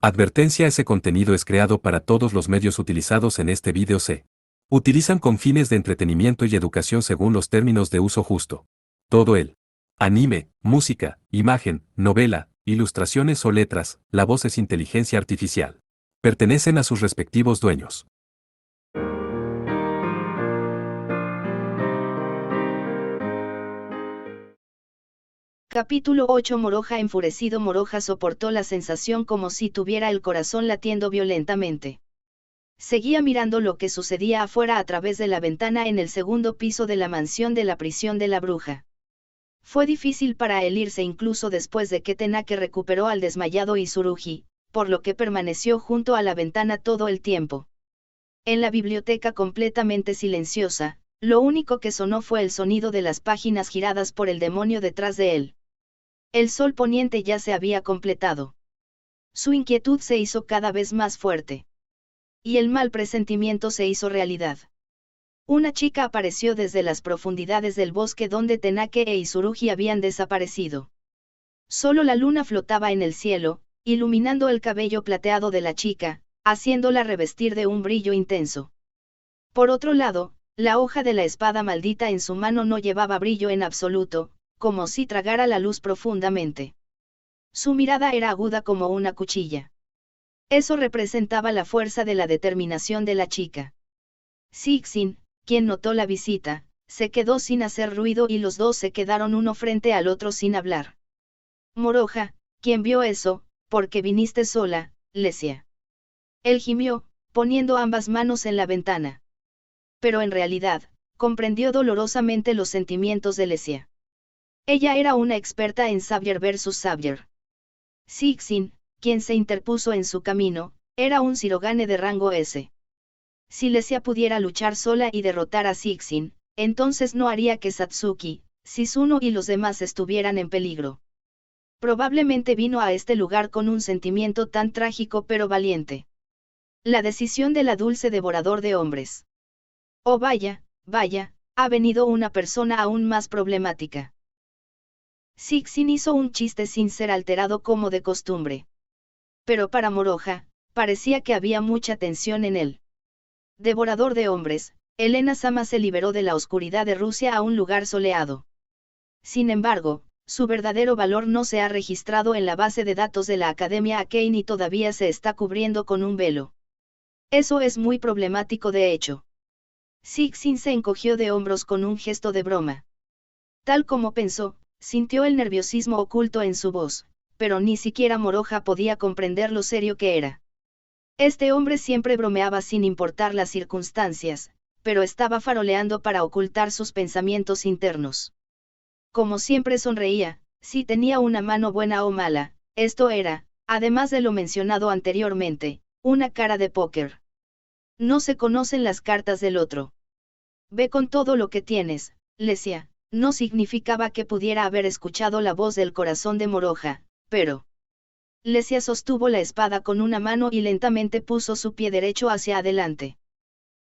Advertencia: ese contenido es creado para todos los medios utilizados en este vídeo. Se utilizan con fines de entretenimiento y educación según los términos de uso justo. Todo el anime, música, imagen, novela, ilustraciones o letras, la voz es inteligencia artificial. Pertenecen a sus respectivos dueños. Capítulo 8. Moroja enfurecido. Moroja soportó la sensación como si tuviera el corazón latiendo violentamente. Seguía mirando lo que sucedía afuera a través de la ventana en el segundo piso de la mansión de la prisión de la bruja. Fue difícil para él irse incluso después de que Tenake recuperó al desmayado Izurugi, por lo que permaneció junto a la ventana todo el tiempo. En la biblioteca completamente silenciosa, lo único que sonó fue el sonido de las páginas giradas por el demonio detrás de él. El sol poniente ya se había completado. Su inquietud se hizo cada vez más fuerte. Y el mal presentimiento se hizo realidad. Una chica apareció desde las profundidades del bosque donde Tenake e Izurugi habían desaparecido. Solo la luna flotaba en el cielo, iluminando el cabello plateado de la chica, haciéndola revestir de un brillo intenso. Por otro lado, la hoja de la espada maldita en su mano no llevaba brillo en absoluto, como si tragara la luz profundamente. Su mirada era aguda como una cuchilla. Eso representaba la fuerza de la determinación de la chica. Sixin, quien notó la visita, se quedó sin hacer ruido y los dos se quedaron uno frente al otro sin hablar. Moroja, quien vio eso, ¿por qué viniste sola, Lesia? Él gimió, poniendo ambas manos en la ventana. Pero en realidad, comprendió dolorosamente los sentimientos de Lesia. Ella era una experta en Savior versus Savior. Sixin, quien se interpuso en su camino, era un Shirogane de rango S. Si Lesia pudiera luchar sola y derrotar a Sixin, entonces no haría que Satsuki, Shizuno y los demás estuvieran en peligro. Probablemente vino a este lugar con un sentimiento tan trágico pero valiente. La decisión de la dulce devorador de hombres. Oh vaya, vaya, ha venido una persona aún más problemática. Sixin hizo un chiste sin ser alterado como de costumbre. Pero para Moroja, parecía que había mucha tensión en él. Devorador de hombres, Elena Sama se liberó de la oscuridad de Rusia a un lugar soleado. Sin embargo, su verdadero valor no se ha registrado en la base de datos de la Academia Akane y todavía se está cubriendo con un velo. Eso es muy problemático de hecho. Sixin se encogió de hombros con un gesto de broma. Tal como pensó, sintió el nerviosismo oculto en su voz, pero ni siquiera Moroja podía comprender lo serio que era. Este hombre siempre bromeaba sin importar las circunstancias, pero estaba faroleando para ocultar sus pensamientos internos. Como siempre sonreía, si tenía una mano buena o mala, esto era, además de lo mencionado anteriormente, una cara de póker. No se conocen las cartas del otro. Ve con todo lo que tienes, Lesia. No significaba que pudiera haber escuchado la voz del corazón de Moroja, pero... Lesia sostuvo la espada con una mano y lentamente puso su pie derecho hacia adelante.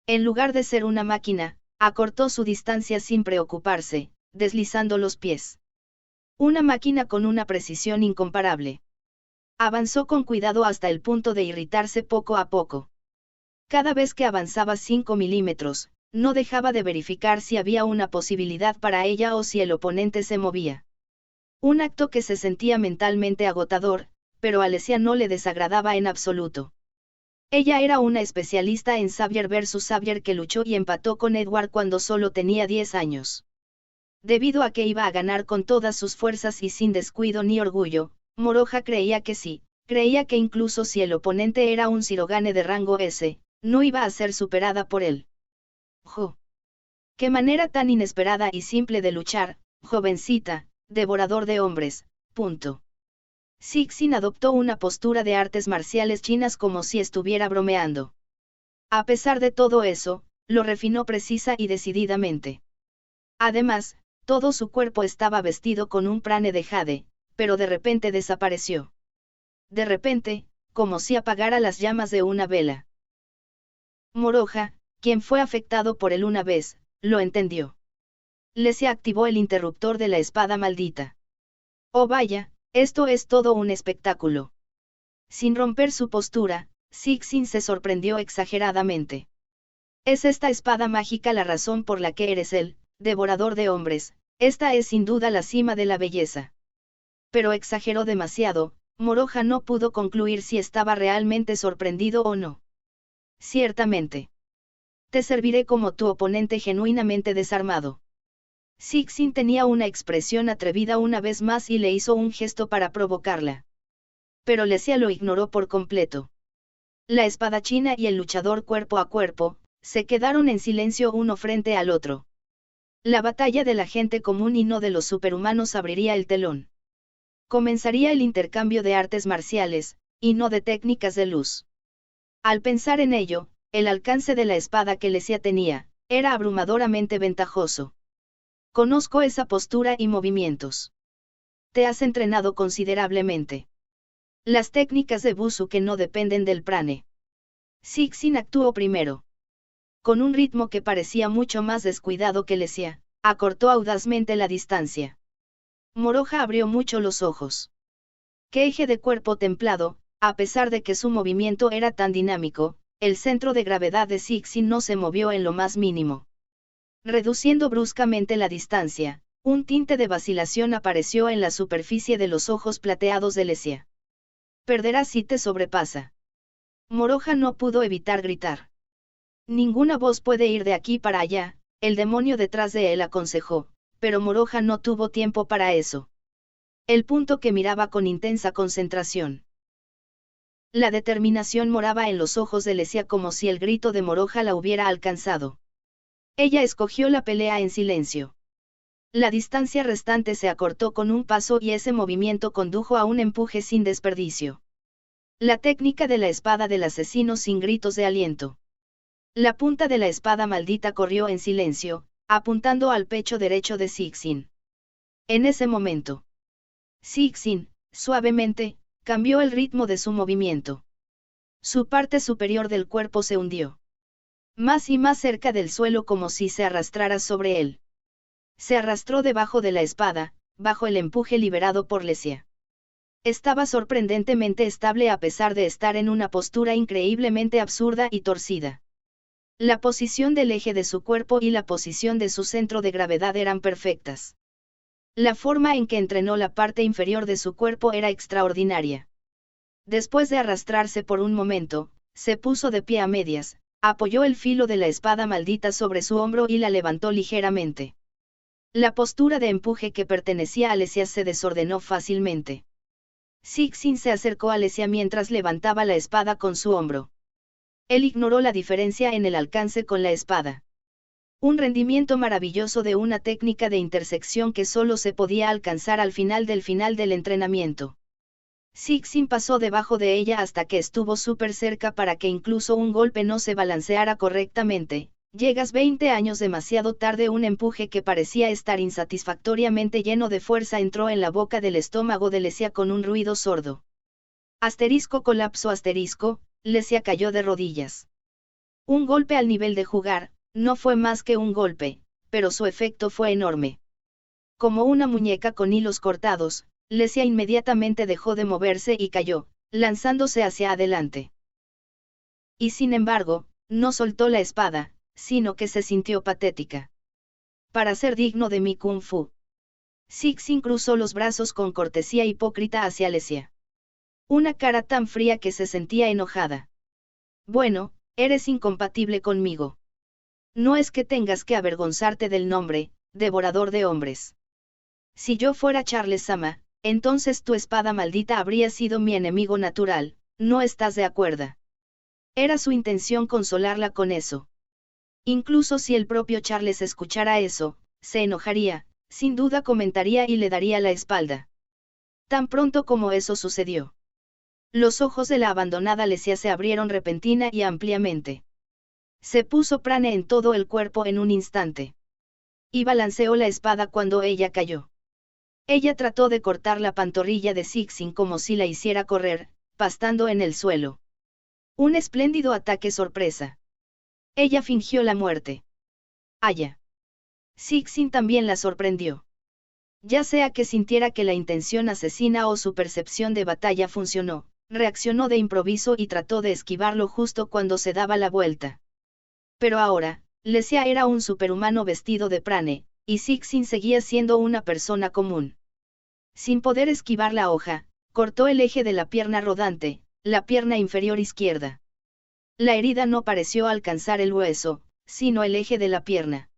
En lugar de ser una máquina, acortó su distancia sin preocuparse, deslizando los pies. Una máquina con una precisión incomparable. Avanzó con cuidado hasta el punto de irritarse poco a poco. Cada vez que avanzaba 5 milímetros, no dejaba de verificar si había una posibilidad para ella o si el oponente se movía. Un acto que se sentía mentalmente agotador, pero a Lesia no le desagradaba en absoluto. Ella era una especialista en Savior versus Savior que luchó y empató con Edward cuando solo tenía 10 años. Debido a que iba a ganar con todas sus fuerzas y sin descuido ni orgullo, Moroja creía que sí, creía que incluso si el oponente era un Shirogane de rango S, no iba a ser superada por él. ¡Jo! ¡Qué manera tan inesperada y simple de luchar, jovencita, devorador de hombres! Punto. Sixin adoptó una postura de artes marciales chinas como si estuviera bromeando. A pesar de todo eso, lo refinó precisa y decididamente. Además, todo su cuerpo estaba vestido con un prane de jade, pero de repente desapareció. De repente, como si apagara las llamas de una vela. Moroja, quien fue afectado por él una vez, lo entendió. Lesia activó el interruptor de la espada maldita. Oh vaya, esto es todo un espectáculo. Sin romper su postura, Sixin se sorprendió exageradamente. ¿Es esta espada mágica la razón por la que eres el devorador de hombres? Esta es sin duda la cima de la belleza. Pero exageró demasiado. Moroja no pudo concluir si estaba realmente sorprendido o no. Ciertamente. Te serviré como tu oponente genuinamente desarmado. Sixin tenía una expresión atrevida una vez más y le hizo un gesto para provocarla. Pero Lesia lo ignoró por completo. La espadachina y el luchador cuerpo a cuerpo, se quedaron en silencio uno frente al otro. La batalla de la gente común y no de los superhumanos abriría el telón. Comenzaría el intercambio de artes marciales, y no de técnicas de luz. Al pensar en ello, el alcance de la espada que Lesia tenía, era abrumadoramente ventajoso. Conozco esa postura y movimientos. Te has entrenado considerablemente. Las técnicas de Busu que no dependen del prane. Sixin actuó primero. Con un ritmo que parecía mucho más descuidado que Lesia, acortó audazmente la distancia. Moroja abrió mucho los ojos. Qué eje de cuerpo templado, a pesar de que su movimiento era tan dinámico, el centro de gravedad de Sixin no se movió en lo más mínimo. Reduciendo bruscamente la distancia, un tinte de vacilación apareció en la superficie de los ojos plateados de Lesia. Perderás si te sobrepasa. Moroja no pudo evitar gritar. Ninguna voz puede ir de aquí para allá, el demonio detrás de él aconsejó, pero Moroja no tuvo tiempo para eso. El punto que miraba con intensa concentración. La determinación moraba en los ojos de Lesia como si el grito de Moroja la hubiera alcanzado. Ella escogió la pelea en silencio. La distancia restante se acortó con un paso y ese movimiento condujo a un empuje sin desperdicio. La técnica de la espada del asesino sin gritos de aliento. La punta de la espada maldita corrió en silencio, apuntando al pecho derecho de Sixin. En ese momento, Sixin, suavemente, cambió el ritmo de su movimiento. Su parte superior del cuerpo se hundió. Más y más cerca del suelo como si se arrastrara sobre él. Se arrastró debajo de la espada, bajo el empuje liberado por Lesia. Estaba sorprendentemente estable a pesar de estar en una postura increíblemente absurda y torcida. La posición del eje de su cuerpo y la posición de su centro de gravedad eran perfectas. La forma en que entrenó la parte inferior de su cuerpo era extraordinaria. Después de arrastrarse por un momento, se puso de pie a medias, apoyó el filo de la espada maldita sobre su hombro y la levantó ligeramente. La postura de empuje que pertenecía a Lesia se desordenó fácilmente. Sixin se acercó a Lesia mientras levantaba la espada con su hombro. Él ignoró la diferencia en el alcance con la espada. Un rendimiento maravilloso de una técnica de intersección que solo se podía alcanzar al final del entrenamiento. Sixin pasó debajo de ella hasta que estuvo súper cerca para que incluso un golpe no se balanceara correctamente. Llegas 20 años demasiado tarde. Un empuje que parecía estar insatisfactoriamente lleno de fuerza entró en la boca del estómago de Lesia con un ruido sordo. Asterisco colapso asterisco, Lesia cayó de rodillas. Un golpe al nivel de jugar, no fue más que un golpe, pero su efecto fue enorme. Como una muñeca con hilos cortados, Lesia inmediatamente dejó de moverse y cayó, lanzándose hacia adelante. Y sin embargo, no soltó la espada, sino que se sintió patética. Para ser digno de mi kung fu. Sixin cruzó los brazos con cortesía hipócrita hacia Lesia. Una cara tan fría que se sentía enojada. Bueno, eres incompatible conmigo. No es que tengas que avergonzarte del nombre, devorador de hombres. Si yo fuera Charles Sama, entonces tu espada maldita habría sido mi enemigo natural, ¿no estás de acuerdo? Era su intención consolarla con eso. Incluso si el propio Charles escuchara eso, se enojaría, sin duda comentaría y le daría la espalda. Tan pronto como eso sucedió. Los ojos de la abandonada Lesia se abrieron repentina y ampliamente. Se puso prane en todo el cuerpo en un instante. Y balanceó la espada cuando ella cayó. Ella trató de cortar la pantorrilla de Sixin como si la hiciera correr, pastando en el suelo. Un espléndido ataque sorpresa. Ella fingió la muerte. Aya. Sixin también la sorprendió. Ya sea que sintiera que la intención asesina o su percepción de batalla funcionó, reaccionó de improviso y trató de esquivarlo justo cuando se daba la vuelta. Pero ahora, Lesia era un superhumano vestido de prane, y Sixin seguía siendo una persona común. Sin poder esquivar la hoja, cortó el eje de la pierna rodante, la pierna inferior izquierda. La herida no pareció alcanzar el hueso, sino el eje de la pierna.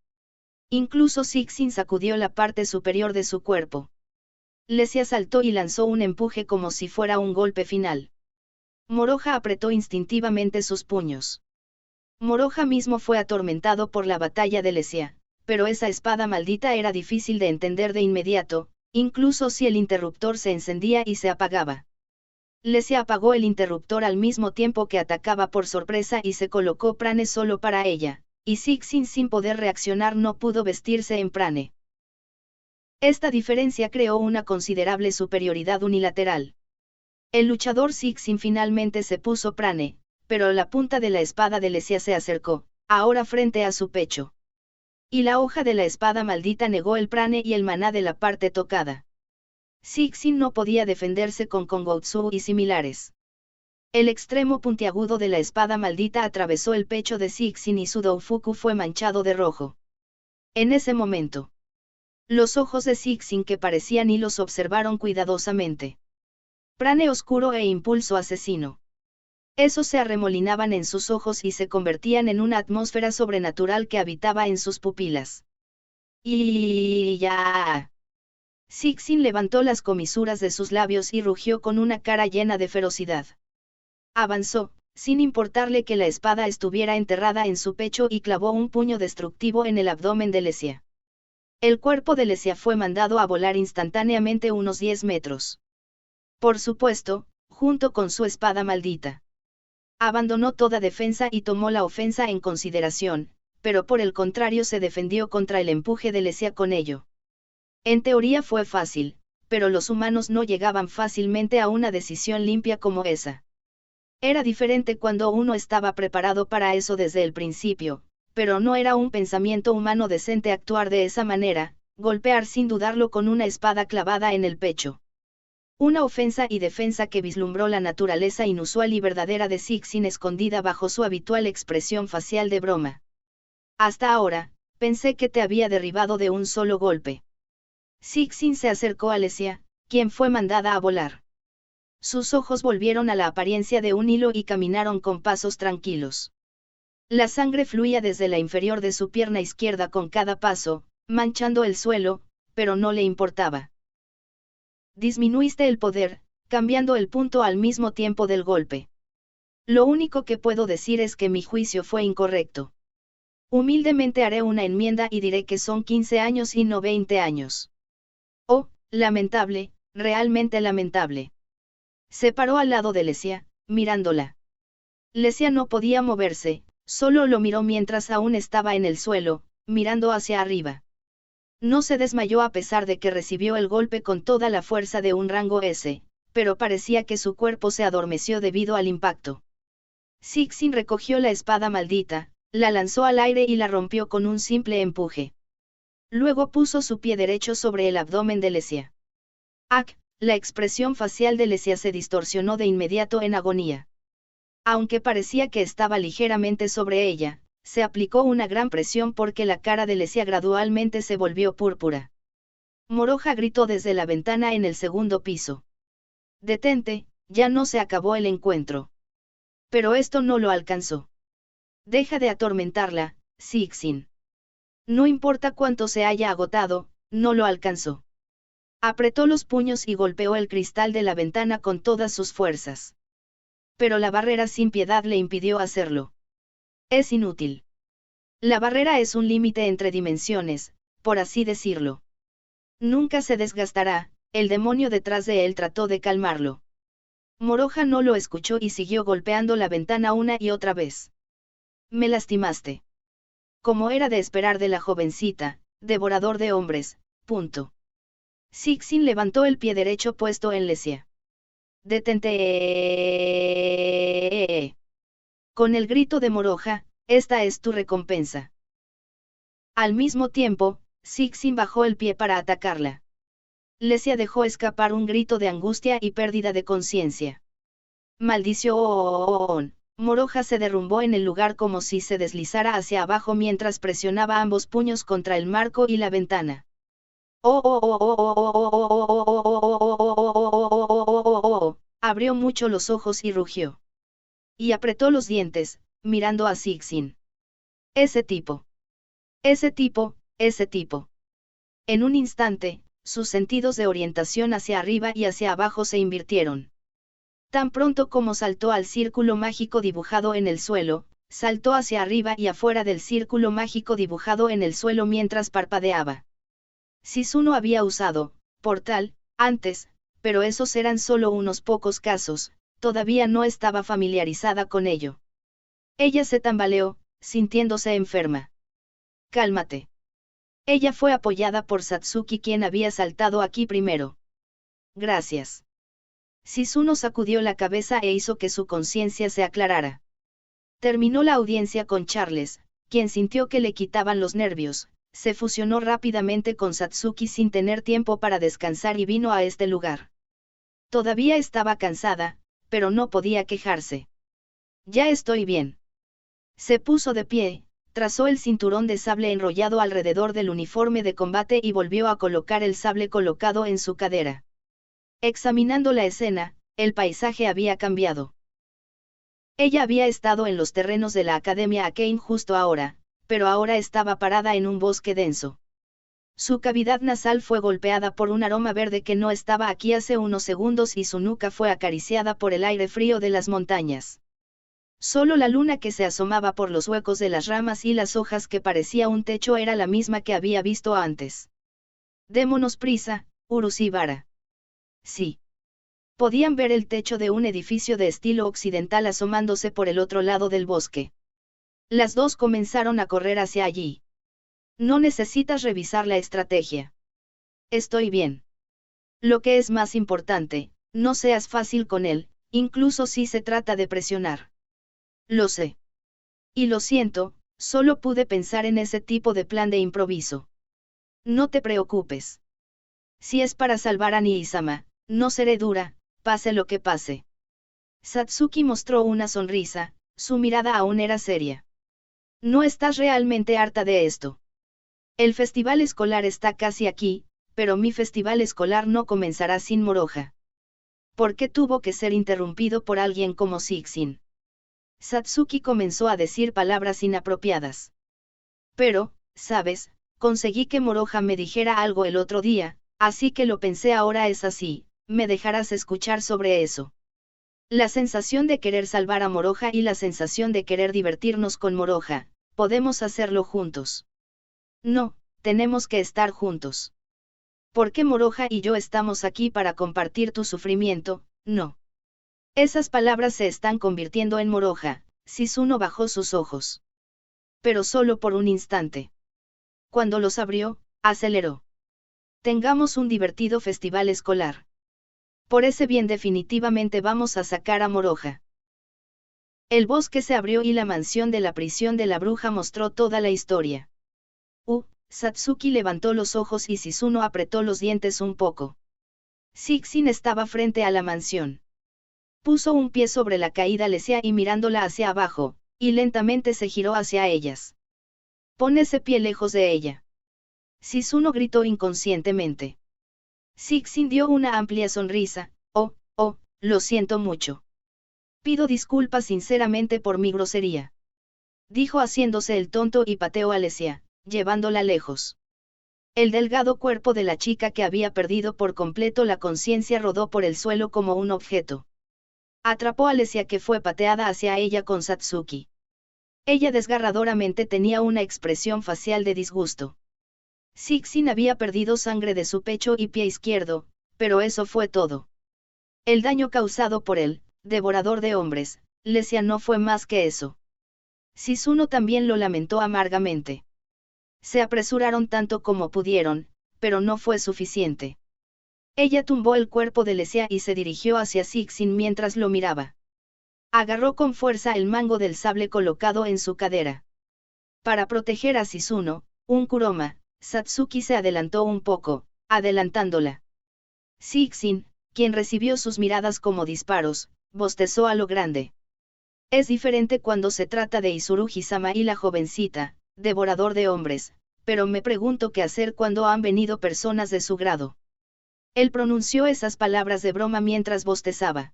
Incluso Sixin sacudió la parte superior de su cuerpo. Lesia saltó y lanzó un empuje como si fuera un golpe final. Moroja apretó instintivamente sus puños. Moroja mismo fue atormentado por la batalla de Lesia, pero esa espada maldita era difícil de entender de inmediato, incluso si el interruptor se encendía y se apagaba. Lesia apagó el interruptor al mismo tiempo que atacaba por sorpresa y se colocó prane solo para ella, y Sixin sin poder reaccionar no pudo vestirse en prane. Esta diferencia creó una considerable superioridad unilateral. El luchador Sixin finalmente se puso prane, pero la punta de la espada de Lesia se acercó, ahora frente a su pecho. Y la hoja de la espada maldita negó el prane y el maná de la parte tocada. Sixin no podía defenderse con Kongoutsu y similares. El extremo puntiagudo de la espada maldita atravesó el pecho de Sixin y su doufuku fue manchado de rojo. En ese momento, los ojos de Sixin que parecían hilos observaron cuidadosamente. Prane oscuro e impulso asesino. Esos se arremolinaban en sus ojos y se convertían en una atmósfera sobrenatural que habitaba en sus pupilas. ¡Y ya! Sixin levantó las comisuras de sus labios y rugió con una cara llena de ferocidad. Avanzó, sin importarle que la espada estuviera enterrada en su pecho y clavó un puño destructivo en el abdomen de Lesia. El cuerpo de Lesia fue mandado a volar instantáneamente unos 10 metros. Por supuesto, junto con su espada maldita. Abandonó toda defensa y tomó la ofensa en consideración, pero por el contrario se defendió contra el empuje de Lesia con ello. En teoría fue fácil, pero los humanos no llegaban fácilmente a una decisión limpia como esa. Era diferente cuando uno estaba preparado para eso desde el principio, pero no era un pensamiento humano decente actuar de esa manera, golpear sin dudarlo con una espada clavada en el pecho. Una ofensa y defensa que vislumbró la naturaleza inusual y verdadera de Sixin escondida bajo su habitual expresión facial de broma. Hasta ahora, pensé que te había derribado de un solo golpe. Sixin se acercó a Lesia, quien fue mandada a volar. Sus ojos volvieron a la apariencia de un hilo y caminaron con pasos tranquilos. La sangre fluía desde la inferior de su pierna izquierda con cada paso, manchando el suelo, pero no le importaba. Disminuiste el poder, cambiando el punto al mismo tiempo del golpe. Lo único que puedo decir es que mi juicio fue incorrecto. Humildemente haré una enmienda y diré que son 15 años y no 20 años. Oh, lamentable, realmente lamentable. Se paró al lado de Lesia, mirándola. Lesia no podía moverse, solo lo miró mientras aún estaba en el suelo, mirando hacia arriba. No se desmayó a pesar de que recibió el golpe con toda la fuerza de un rango S, pero parecía que su cuerpo se adormeció debido al impacto. Sixin recogió la espada maldita, la lanzó al aire y la rompió con un simple empuje. Luego puso su pie derecho sobre el abdomen de Lesia. ¡Ac! La expresión facial de Lesia se distorsionó de inmediato en agonía. Aunque parecía que estaba ligeramente sobre ella, se aplicó una gran presión porque la cara de Lesia gradualmente se volvió púrpura. Moroja gritó desde la ventana en el segundo piso. «Detente, ya no se acabó el encuentro». Pero esto no lo alcanzó. «Deja de atormentarla, Sixin». No importa cuánto se haya agotado, no lo alcanzó. Apretó los puños y golpeó el cristal de la ventana con todas sus fuerzas. Pero la barrera sin piedad le impidió hacerlo. Es inútil. La barrera es un límite entre dimensiones, por así decirlo. Nunca se desgastará, el demonio detrás de él trató de calmarlo. Moroja no lo escuchó y siguió golpeando la ventana una y otra vez. Me lastimaste. Como era de esperar de la jovencita, devorador de hombres, punto. Sixin levantó el pie derecho puesto en Lesia. Detente. Con el grito de Moroja, esta es tu recompensa. Al mismo tiempo, Sixin bajó el pie para atacarla. Lesia dejó escapar un grito de angustia y pérdida de conciencia. Maldición. Moroja se derrumbó en el lugar como si se deslizara hacia abajo mientras presionaba ambos puños contra el marco y la ventana. Abrió mucho los ojos y rugió. Y apretó los dientes, mirando a Sixin. Ese tipo. Ese tipo, ese tipo. En un instante, sus sentidos de orientación hacia arriba y hacia abajo se invirtieron. Tan pronto como saltó al círculo mágico dibujado en el suelo, saltó hacia arriba y afuera del círculo mágico dibujado en el suelo mientras parpadeaba. Shizune había usado portal antes, pero esos eran solo unos pocos casos, todavía no estaba familiarizada con ello. Ella se tambaleó, sintiéndose enferma. Cálmate. Ella fue apoyada por Satsuki, quien había saltado aquí primero. Gracias. Shizune sacudió la cabeza e hizo que su conciencia se aclarara. Terminó la audiencia con Charles, quien sintió que le quitaban los nervios, se fusionó rápidamente con Satsuki sin tener tiempo para descansar y vino a este lugar. Todavía estaba cansada, pero no podía quejarse. Ya estoy bien. Se puso de pie, trazó el cinturón de sable enrollado alrededor del uniforme de combate y volvió a colocar el sable colocado en su cadera. Examinando la escena, el paisaje había cambiado. Ella había estado en los terrenos de la Academia Arcane justo ahora, pero ahora estaba parada en un bosque denso. Su cavidad nasal fue golpeada por un aroma verde que no estaba aquí hace unos segundos y su nuca fue acariciada por el aire frío de las montañas. Solo la luna que se asomaba por los huecos de las ramas y las hojas que parecía un techo era la misma que había visto antes. Démonos prisa, Urusibara. Sí. Podían ver el techo de un edificio de estilo occidental asomándose por el otro lado del bosque. Las dos comenzaron a correr hacia allí. No necesitas revisar la estrategia. Estoy bien. Lo que es más importante, no seas fácil con él, incluso si se trata de presionar. Lo sé. Y lo siento, solo pude pensar en ese tipo de plan de improviso. No te preocupes. Si es para salvar a Nii-sama, no seré dura, pase lo que pase. Satsuki mostró una sonrisa, su mirada aún era seria. No estás realmente harta de esto. El festival escolar está casi aquí, pero mi festival escolar no comenzará sin Moroja. ¿Por qué tuvo que ser interrumpido por alguien como Sixin? Satsuki comenzó a decir palabras inapropiadas. Pero, sabes, conseguí que Moroja me dijera algo el otro día, así que lo pensé, ahora es así, me dejarás escuchar sobre eso. La sensación de querer salvar a Moroja y la sensación de querer divertirnos con Moroja, podemos hacerlo juntos. No, tenemos que estar juntos. Porque Moroja y yo estamos aquí para compartir tu sufrimiento, no. Esas palabras se están convirtiendo en Moroja. Shizune bajó sus ojos. Pero solo por un instante. Cuando los abrió, aceleró. Tengamos un divertido festival escolar. Por ese bien definitivamente vamos a sacar a Moroja. El bosque se abrió y la mansión de la prisión de la bruja mostró toda la historia. Satsuki levantó los ojos y Shizune apretó los dientes un poco. Sixin estaba frente a la mansión. Puso un pie sobre la caída Lesia y mirándola hacia abajo, y lentamente se giró hacia ellas. Pon ese pie lejos de ella. Shizune gritó inconscientemente. Sixin dio una amplia sonrisa. Lo siento mucho. Pido disculpas sinceramente por mi grosería. Dijo haciéndose el tonto y pateó a Lesia, llevándola lejos. El delgado cuerpo de la chica, que había perdido por completo la conciencia, rodó por el suelo como un objeto. Atrapó a Lesia, que fue pateada hacia ella con Satsuki. Ella desgarradoramente tenía una expresión facial de disgusto. Sixin había perdido sangre de su pecho y pie izquierdo, pero eso fue todo. El daño causado por el devorador de hombres, Lesia, no fue más que eso. Shizune también lo lamentó amargamente. Se apresuraron tanto como pudieron, pero no fue suficiente. Ella tumbó el cuerpo de Lesia y se dirigió hacia Sixin mientras lo miraba. Agarró con fuerza el mango del sable colocado en su cadera. Para proteger a Shizune, un Kuroma, Satsuki se adelantó un poco, adelantándola. Sixin, quien recibió sus miradas como disparos, bostezó a lo grande. Es diferente cuando se trata de Izurugi-sama y la jovencita, devorador de hombres, pero me pregunto qué hacer cuando han venido personas de su grado. Él pronunció esas palabras de broma mientras bostezaba.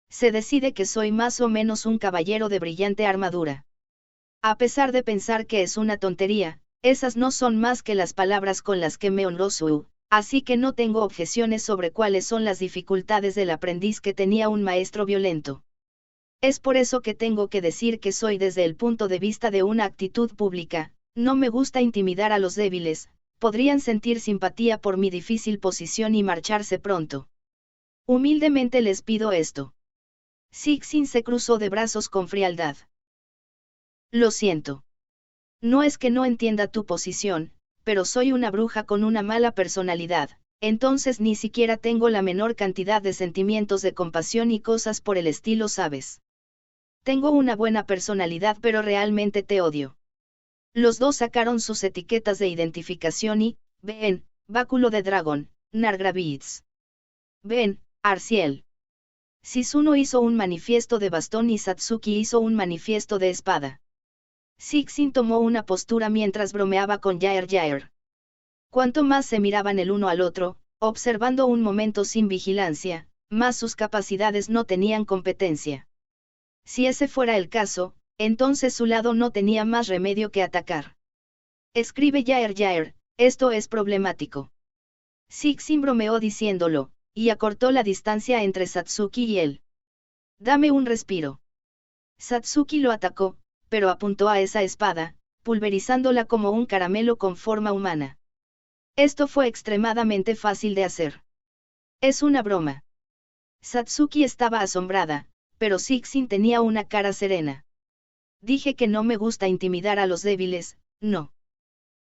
Se decide que soy más o menos un caballero de brillante armadura. A pesar de pensar que es una tontería, esas no son más que las palabras con las que me honró Suu, así que no tengo objeciones sobre cuáles son las dificultades del aprendiz que tenía un maestro violento. Es por eso que tengo que decir que soy desde el punto de vista de una actitud pública, no me gusta intimidar a los débiles, podrían sentir simpatía por mi difícil posición y marcharse pronto. Humildemente les pido esto. Cixin se cruzó de brazos con frialdad. Lo siento. No es que no entienda tu posición, pero soy una bruja con una mala personalidad, entonces ni siquiera tengo la menor cantidad de sentimientos de compasión y cosas por el estilo, ¿sabes? Tengo una buena personalidad, pero realmente te odio. Los dos sacaron sus etiquetas de identificación y, ven, báculo de dragón, Nargravitz. Ven, Arciel. Shizuno hizo un manifiesto de bastón y Satsuki hizo un manifiesto de espada. Cixin tomó una postura mientras bromeaba con Yair. Cuanto más se miraban el uno al otro, observando un momento sin vigilancia, más sus capacidades no tenían competencia. Si ese fuera el caso, entonces su lado no tenía más remedio que atacar. Escribe Yair, esto es problemático. Cixin bromeó diciéndolo, y acortó la distancia entre Satsuki y él. Dame un respiro. Satsuki lo atacó, pero apuntó a esa espada, pulverizándola como un caramelo con forma humana. Esto fue extremadamente fácil de hacer. Es una broma. Satsuki estaba asombrada, pero Cixin tenía una cara serena. Dije que no me gusta intimidar a los débiles, no.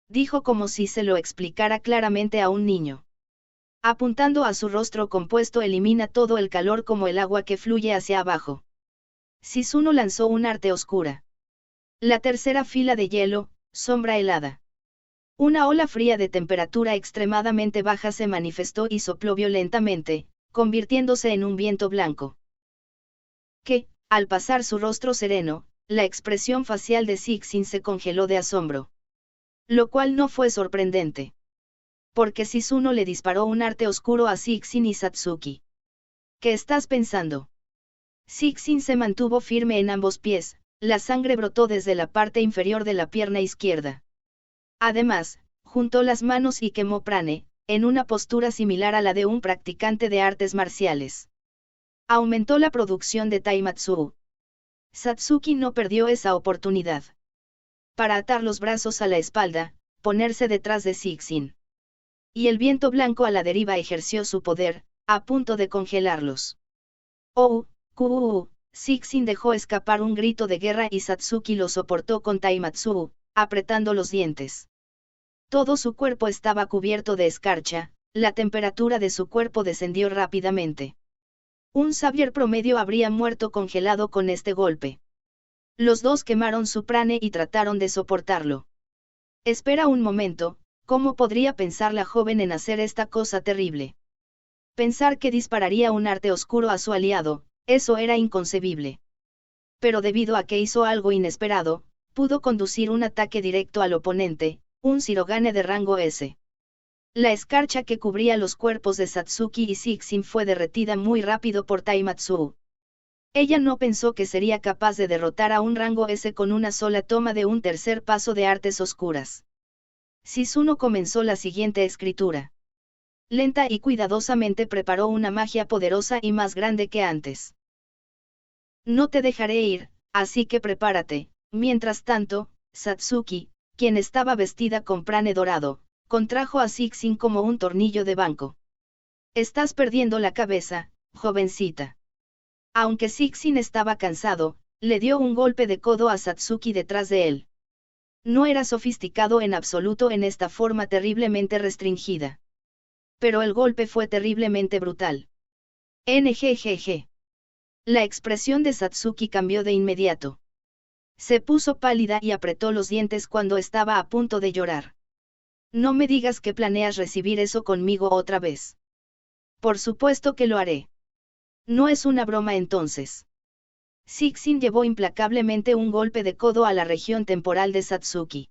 Dijo como si se lo explicara claramente a un niño. Apuntando a su rostro compuesto elimina todo el calor como el agua que fluye hacia abajo. Shizuno lanzó un arte oscura. La tercera fila de hielo, sombra helada. Una ola fría de temperatura extremadamente baja se manifestó y sopló violentamente, convirtiéndose en un viento blanco. Que, al pasar su rostro sereno, la expresión facial de Cixin se congeló de asombro. Lo cual no fue sorprendente. Porque Shizuno le disparó un arte oscuro a Cixin y Satsuki. ¿Qué estás pensando? Cixin se mantuvo firme en ambos pies, la sangre brotó desde la parte inferior de la pierna izquierda. Además, juntó las manos y quemó prane, en una postura similar a la de un practicante de artes marciales. Aumentó la producción de Taimatsu. Satsuki no perdió esa oportunidad. Para atar los brazos a la espalda, ponerse detrás de Cixin. Y el viento blanco a la deriva ejerció su poder, a punto de congelarlos. Oh, Cixin dejó escapar un grito de guerra y Satsuki lo soportó con Taimatsu, apretando los dientes. Todo su cuerpo estaba cubierto de escarcha, la temperatura de su cuerpo descendió rápidamente. Un sabier promedio habría muerto congelado con este golpe. Los dos quemaron su prane y trataron de soportarlo. Espera un momento, ¿cómo podría pensar la joven en hacer esta cosa terrible? Pensar que dispararía un arte oscuro a su aliado, eso era inconcebible. Pero debido a que hizo algo inesperado, pudo conducir un ataque directo al oponente, un Shirogane de rango S. La escarcha que cubría los cuerpos de Satsuki y Cixin fue derretida muy rápido por Taimatsu. Ella no pensó que sería capaz de derrotar a un rango S con una sola toma de un tercer paso de artes oscuras. Shizuno comenzó la siguiente escritura. Lenta y cuidadosamente preparó una magia poderosa y más grande que antes. No te dejaré ir, así que prepárate. Mientras tanto, Satsuki, quien estaba vestida con prane dorado, contrajo a Cixin como un tornillo de banco. Estás perdiendo la cabeza, jovencita. Aunque Cixin estaba cansado, le dio un golpe de codo a Satsuki detrás de él. No era sofisticado en absoluto en esta forma terriblemente restringida. Pero el golpe fue terriblemente brutal. NGGG. La expresión de Satsuki cambió de inmediato. Se puso pálida y apretó los dientes cuando estaba a punto de llorar. No me digas que planeas recibir eso conmigo otra vez. Por supuesto que lo haré. No es una broma entonces. Sixin llevó implacablemente un golpe de codo a la región temporal de Satsuki.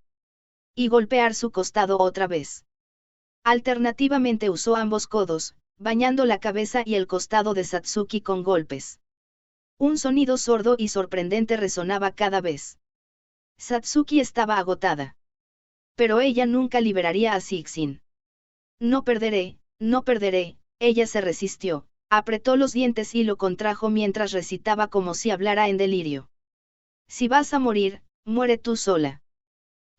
Y golpear su costado otra vez. Alternativamente usó ambos codos, bañando la cabeza y el costado de Satsuki con golpes. Un sonido sordo y sorprendente resonaba cada vez. Satsuki estaba agotada. Pero ella nunca liberaría a Sixin. No perderé, ella se resistió, apretó los dientes y lo contrajo mientras recitaba como si hablara en delirio. Si vas a morir, muere tú sola.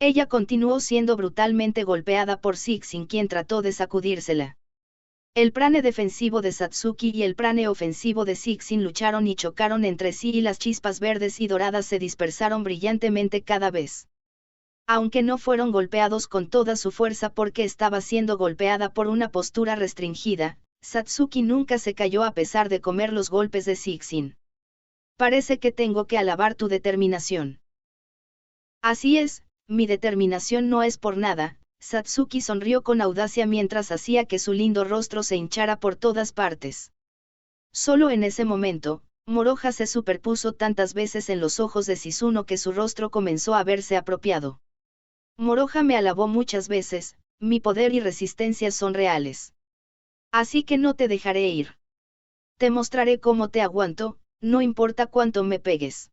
Ella continuó siendo brutalmente golpeada por Sixin, quien trató de sacudírsela. El prane defensivo de Satsuki y el prane ofensivo de Sixin lucharon y chocaron entre sí y las chispas verdes y doradas se dispersaron brillantemente cada vez. Aunque no fueron golpeados con toda su fuerza porque estaba siendo golpeada por una postura restringida, Satsuki nunca se cayó a pesar de comer los golpes de Sixin. Parece que tengo que alabar tu determinación. Así es, mi determinación no es por nada. Satsuki sonrió con audacia mientras hacía que su lindo rostro se hinchara por todas partes. Solo en ese momento, Moroha se superpuso tantas veces en los ojos de Shizuno que su rostro comenzó a verse apropiado. Moroha me alabó muchas veces, mi poder y resistencia son reales. Así que no te dejaré ir. Te mostraré cómo te aguanto, no importa cuánto me pegues.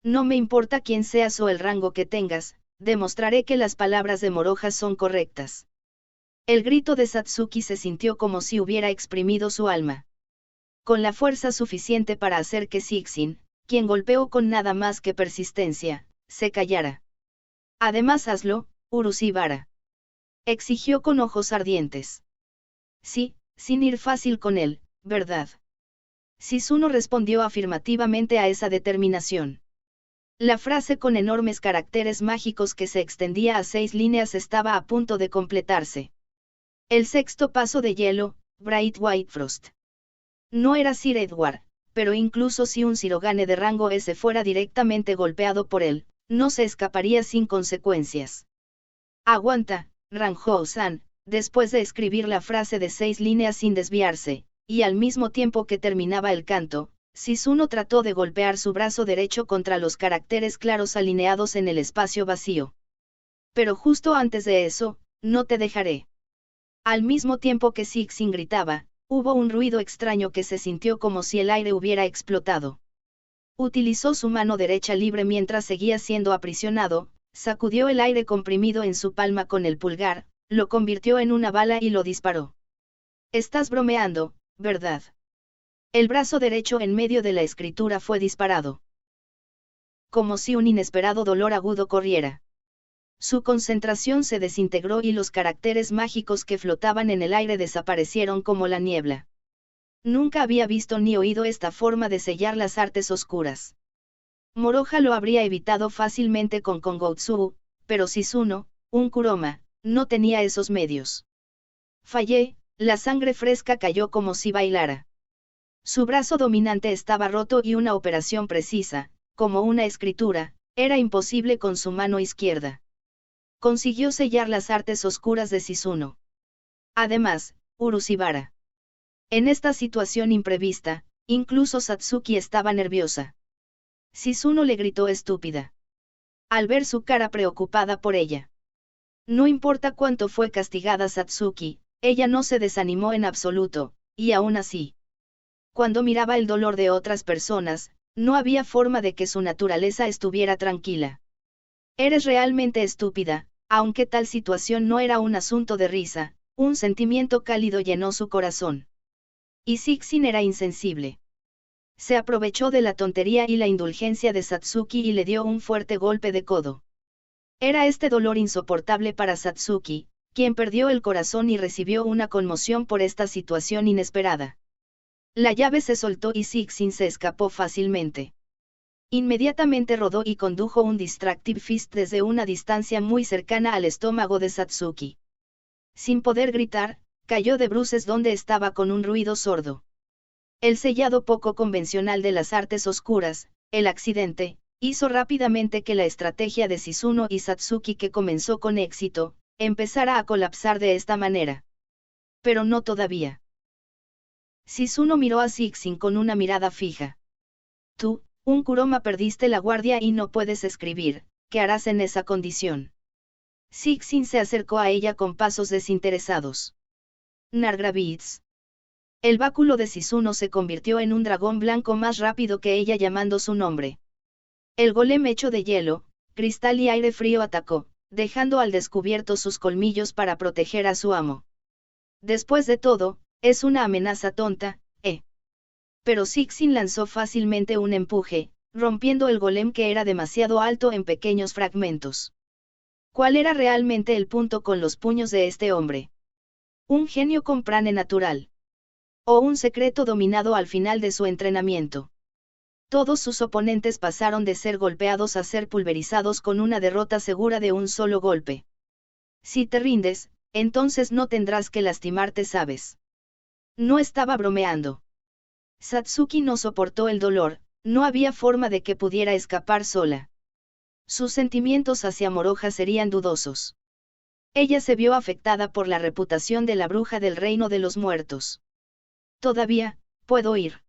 No me importa quién seas o el rango que tengas, demostraré que las palabras de Moroha son correctas. El grito de Satsuki se sintió como si hubiera exprimido su alma. Con la fuerza suficiente para hacer que Sixin, quien golpeó con nada más que persistencia, se callara. Además hazlo, Urusibara. Exigió con ojos ardientes. Sí, sin ir fácil con él, ¿verdad? Shizuno respondió afirmativamente a esa determinación. La frase con enormes caracteres mágicos que se extendía a 6 líneas estaba a punto de completarse. El sexto paso de hielo, Bright White Frost. No era Sir Edward, pero incluso si un Shirogane de rango S fuera directamente golpeado por él, no se escaparía sin consecuencias. Aguanta, Ranjou-san, después de escribir la frase de 6 líneas sin desviarse, y al mismo tiempo que terminaba el canto, Shizuno trató de golpear su brazo derecho contra los caracteres claros alineados en el espacio vacío. Pero justo antes de eso, no te dejaré. Al mismo tiempo que Sixin gritaba, hubo un ruido extraño que se sintió como si el aire hubiera explotado. Utilizó su mano derecha libre mientras seguía siendo aprisionado, sacudió el aire comprimido en su palma con el pulgar, lo convirtió en una bala y lo disparó. Estás bromeando, ¿verdad? El brazo derecho en medio de la escritura fue disparado. Como si un inesperado dolor agudo corriera. Su concentración se desintegró y los caracteres mágicos que flotaban en el aire desaparecieron como la niebla. Nunca había visto ni oído esta forma de sellar las artes oscuras. Moroha lo habría evitado fácilmente con Kongoutsu, pero Shizuno, un Kuroma, no tenía esos medios. Fallé, la sangre fresca cayó como si bailara. Su brazo dominante estaba roto y una operación precisa, como una escritura, era imposible con su mano izquierda. Consiguió sellar las artes oscuras de Shizuno. Además, Urusibara. En esta situación imprevista, incluso Satsuki estaba nerviosa. Shizuno le gritó estúpida. Al ver su cara preocupada por ella. No importa cuánto fue castigada Satsuki, ella no se desanimó en absoluto, y aún así. Cuando miraba el dolor de otras personas, no había forma de que su naturaleza estuviera tranquila. Eres realmente estúpida, aunque tal situación no era un asunto de risa, un sentimiento cálido llenó su corazón. Y Sixin era insensible. Se aprovechó de la tontería y la indulgencia de Satsuki y le dio un fuerte golpe de codo. Era este dolor insoportable para Satsuki, quien perdió el corazón y recibió una conmoción por esta situación inesperada. La llave se soltó y Sixin se escapó fácilmente. Inmediatamente rodó y condujo un Distractive Fist desde una distancia muy cercana al estómago de Satsuki. Sin poder gritar, cayó de bruces donde estaba con un ruido sordo. El sellado poco convencional de las artes oscuras, el accidente, hizo rápidamente que la estrategia de Shizuno y Satsuki, que comenzó con éxito, empezara a colapsar de esta manera. Pero no todavía. Shizune miró a Sixin con una mirada fija. Tú, un Kuroma, perdiste la guardia y no puedes escribir, ¿qué harás en esa condición? Sixin se acercó a ella con pasos desinteresados. Nargravitz. El báculo de Shizune se convirtió en un dragón blanco más rápido que ella llamando su nombre. El golem hecho de hielo, cristal y aire frío atacó, dejando al descubierto sus colmillos para proteger a su amo. Después de todo, es una amenaza tonta, ¿eh? Pero Sixin lanzó fácilmente un empuje, rompiendo el golem que era demasiado alto en pequeños fragmentos. ¿Cuál era realmente el punto con los puños de este hombre? ¿Un genio con prane natural? ¿O un secreto dominado al final de su entrenamiento? Todos sus oponentes pasaron de ser golpeados a ser pulverizados con una derrota segura de un solo golpe. Si te rindes, entonces no tendrás que lastimarte, ¿sabes? No estaba bromeando. Satsuki no soportó el dolor, no había forma de que pudiera escapar sola. Sus sentimientos hacia Moroha serían dudosos. Ella se vio afectada por la reputación de la bruja del reino de los muertos. Todavía, puedo ir.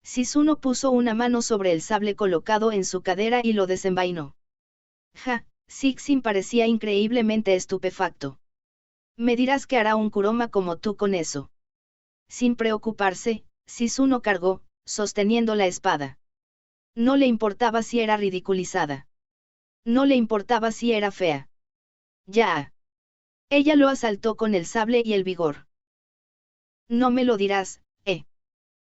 Shizune puso una mano sobre el sable colocado en su cadera y lo desenvainó. Ja, Sixin parecía increíblemente estupefacto. Me dirás que hará un Kuroma como tú con eso. Sin preocuparse, Shizune cargó, sosteniendo la espada. No le importaba si era ridiculizada. No le importaba si era fea. Ya. Ella lo asaltó con el sable y el vigor. No me lo dirás, ¿eh?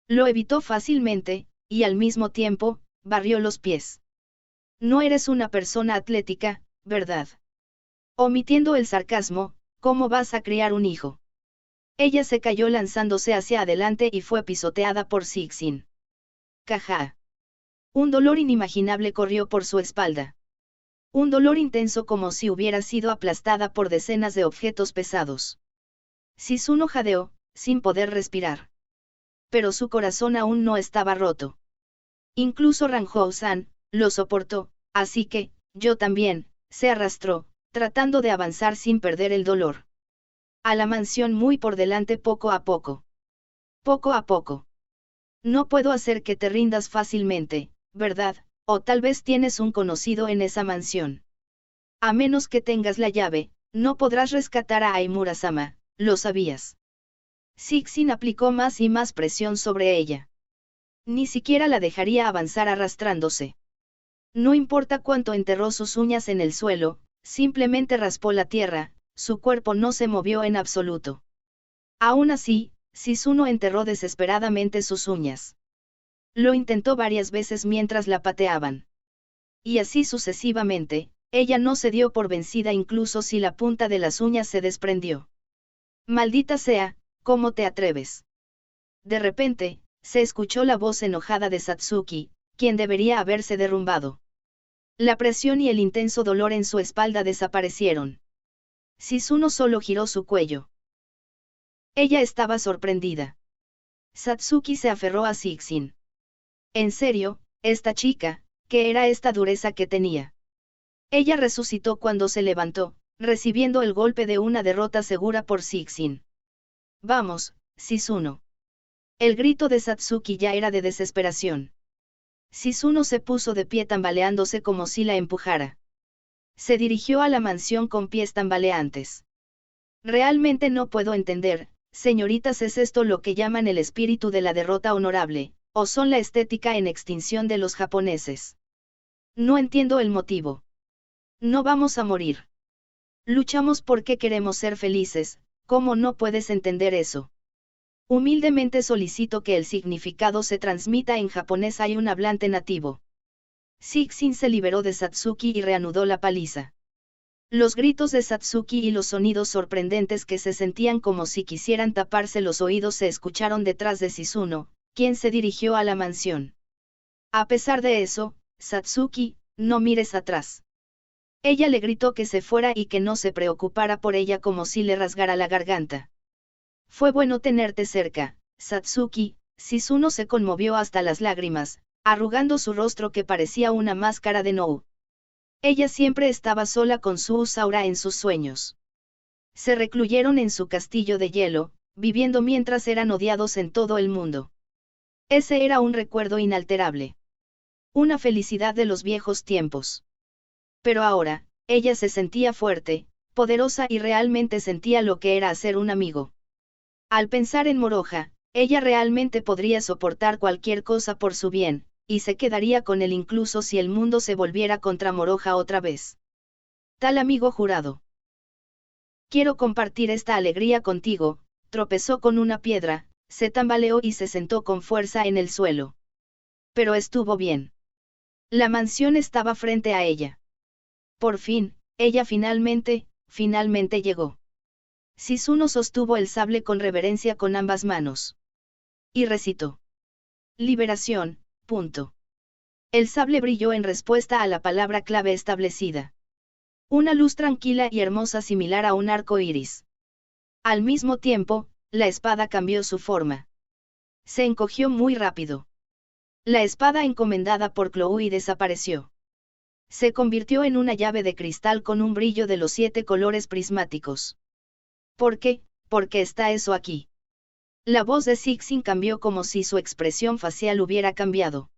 Lo evitó fácilmente, y al mismo tiempo, barrió los pies. No eres una persona atlética, ¿verdad? Omitiendo el sarcasmo, ¿cómo vas a criar un hijo? Ella se cayó lanzándose hacia adelante y fue pisoteada por Sixin. Caja. Un dolor inimaginable corrió por su espalda. Un dolor intenso como si hubiera sido aplastada por decenas de objetos pesados. Shizune jadeó, sin poder respirar. Pero su corazón aún no estaba roto. Incluso Ranjou-san lo soportó, así que, yo también, se arrastró, tratando de avanzar sin perder el dolor. A la mansión muy por delante poco a poco. Poco a poco. No puedo hacer que te rindas fácilmente, ¿verdad? O tal vez tienes un conocido en esa mansión. A menos que tengas la llave, no podrás rescatar a Aimura-sama, ¿lo sabías? Sixin aplicó más y más presión sobre ella. Ni siquiera la dejaría avanzar arrastrándose. No importa cuánto enterró sus uñas en el suelo, simplemente raspó la tierra, su cuerpo no se movió en absoluto. Aún así, Shizune enterró desesperadamente sus uñas. Lo intentó varias veces mientras la pateaban. Y así sucesivamente, ella no se dio por vencida incluso si la punta de las uñas se desprendió. Maldita sea, ¿cómo te atreves? De repente, se escuchó la voz enojada de Satsuki, quien debería haberse derrumbado. La presión y el intenso dolor en su espalda desaparecieron. Shizune solo giró su cuello. Ella estaba sorprendida. Satsuki se aferró a Sixin. En serio, esta chica, ¿qué era esta dureza que tenía? Ella resucitó cuando se levantó, recibiendo el golpe de una derrota segura por Sixin. Vamos, Shizune. El grito de Satsuki ya era de desesperación. Shizune se puso de pie tambaleándose como si la empujara. Se dirigió a la mansión con pies tambaleantes. Realmente no puedo entender, señoritas, ¿es esto lo que llaman el espíritu de la derrota honorable, o son la estética en extinción de los japoneses? No entiendo el motivo. No vamos a morir. Luchamos porque queremos ser felices, ¿cómo no puedes entender eso? Humildemente solicito que el significado se transmita en japonés a un hablante nativo. Sixin se liberó de Satsuki y reanudó la paliza. Los gritos de Satsuki y los sonidos sorprendentes que se sentían como si quisieran taparse los oídos se escucharon detrás de Shizune, quien se dirigió a la mansión. A pesar de eso, Satsuki, no mires atrás. Ella le gritó que se fuera y que no se preocupara por ella como si le rasgara la garganta. Fue bueno tenerte cerca, Satsuki. Shizune se conmovió hasta las lágrimas, arrugando su rostro que parecía una máscara de Nou. Ella siempre estaba sola con su Usaura en sus sueños. Se recluyeron en su castillo de hielo, viviendo mientras eran odiados en todo el mundo. Ese era un recuerdo inalterable. Una felicidad de los viejos tiempos. Pero ahora, ella se sentía fuerte, poderosa y realmente sentía lo que era hacer un amigo. Al pensar en Moroja, ella realmente podría soportar cualquier cosa por su bien, y se quedaría con él incluso si el mundo se volviera contra Moroja otra vez. Tal amigo jurado. Quiero compartir esta alegría contigo. Tropezó con una piedra, se tambaleó y se sentó con fuerza en el suelo. Pero estuvo bien. La mansión estaba frente a ella. Por fin, ella finalmente llegó. Shizune sostuvo el sable con reverencia con ambas manos. Y recitó. Liberación, punto. El sable brilló en respuesta a la palabra clave establecida. Una luz tranquila y hermosa similar a un arco iris. Al mismo tiempo, la espada cambió su forma. Se encogió muy rápido. La espada encomendada por Chloe desapareció. Se convirtió en una llave de cristal con un brillo de los 7 colores prismáticos. ¿Por qué? ¿Por qué está eso aquí? La voz de Sixin cambió como si su expresión facial hubiera cambiado.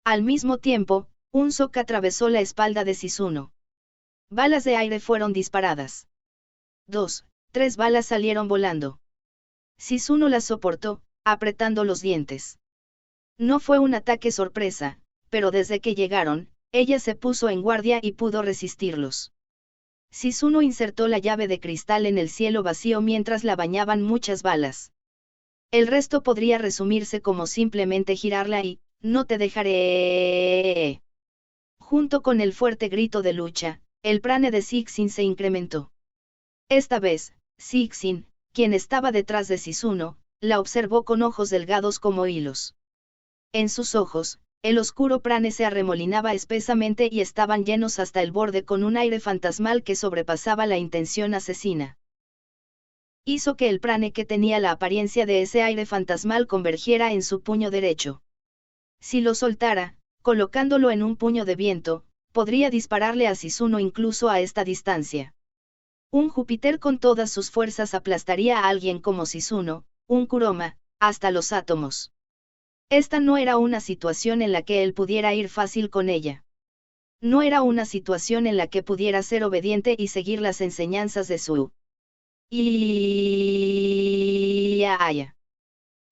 Al mismo tiempo, un shock atravesó la espalda de Shizune. Balas de aire fueron disparadas. 2, 3 balas salieron volando. Shizune las soportó, apretando los dientes. No fue un ataque sorpresa, pero desde que llegaron, ella se puso en guardia y pudo resistirlos. Shizune insertó la llave de cristal en el cielo vacío mientras la bañaban muchas balas. El resto podría resumirse como simplemente girarla y, no te dejaré. Junto con el fuerte grito de lucha, el prane de Sixin se incrementó. Esta vez, Sixin, quien estaba detrás de Shizune, la observó con ojos delgados como hilos. En sus ojos, el oscuro prane se arremolinaba espesamente y estaban llenos hasta el borde con un aire fantasmal que sobrepasaba la intención asesina. Hizo que el prane que tenía la apariencia de ese aire fantasmal convergiera en su puño derecho. Si lo soltara, colocándolo en un puño de viento, podría dispararle a Shizune incluso a esta distancia. Un Júpiter con todas sus fuerzas aplastaría a alguien como Shizune, un Kuroma, hasta los átomos. Esta no era una situación en la que él pudiera ir fácil con ella. No era una situación en la que pudiera ser obediente y seguir las enseñanzas de su Aya.